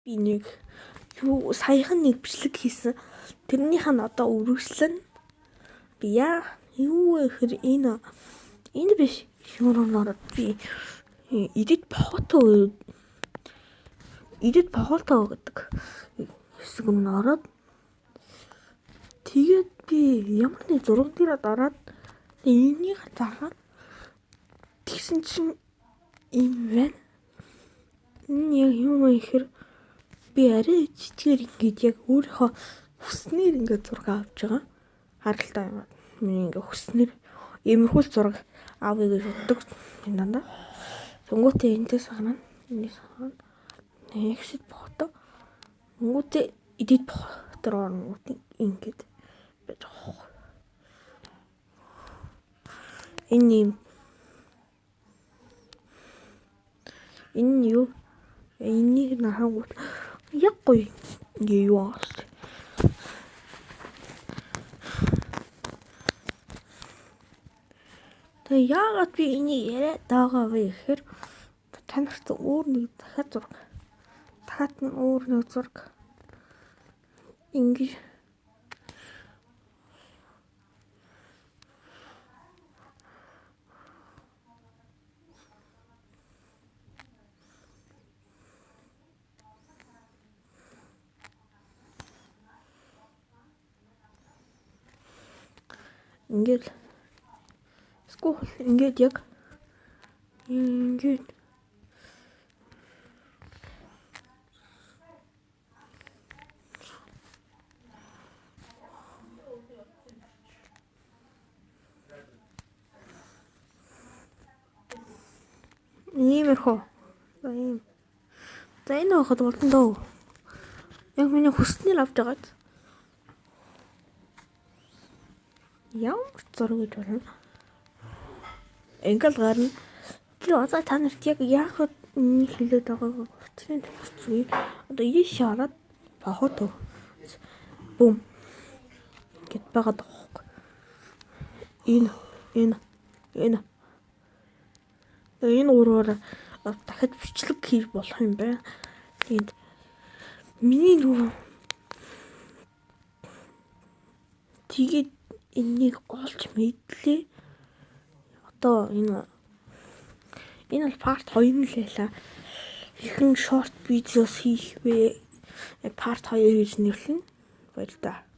би нэг саяхан нэг бичлэг хийсэн. Тэрнийх нь одоо үргэлжлэн би юу гэхээр энэ биш юунаар би эдит фото гэдэг хэсэг нь ороод тэгээд би ямар нэг зураг дээр дараад энийг дараад тэгсэн чинь юм байна. Энэ яг юм ихэр би арай жижигэр ингээд яг өөрийнхөө хүснээр ингээд зураг авч байгаа. Харалтай юм. Миний ингээд хүснээр иймэрхүү зураг авъя гэж боддог юм даа. Тэнгүүтээ энэс ханаа exit фото. Тэнгүүтээ edit фото руу ингээд байж байгаа. Энэ юу? Энийг нахагуул яг гоё ингээ юу аа. Тэгээ яагаад би энийг яриад байгаа вэ гэхээр та нарт өөр нэг дахиад өөр нэг зураг ингээ ингээд яг ингээд иймэрхүү. За энэ хахад болтон дөө. Яг миний хүснээр авч байгаад. Ямар зураг гэж болно. Ингээл гарна. Тэр одоо та нарт яг яахад нэг хэлээд байгаа утгыг төгсгий. Одоо ийш хараад фото бум гэт байгаа даа. Энэ ураар дахиад бичлэг хийж болох юм байна. Тэгээд миний нөгөө тэгээд энийг олж мэдлээ. Одоо энэ бол part 2 нь л байлаа. Ихэн short videos хийх вэ? Part 2 гэж нэрлэнэ. Баяр та.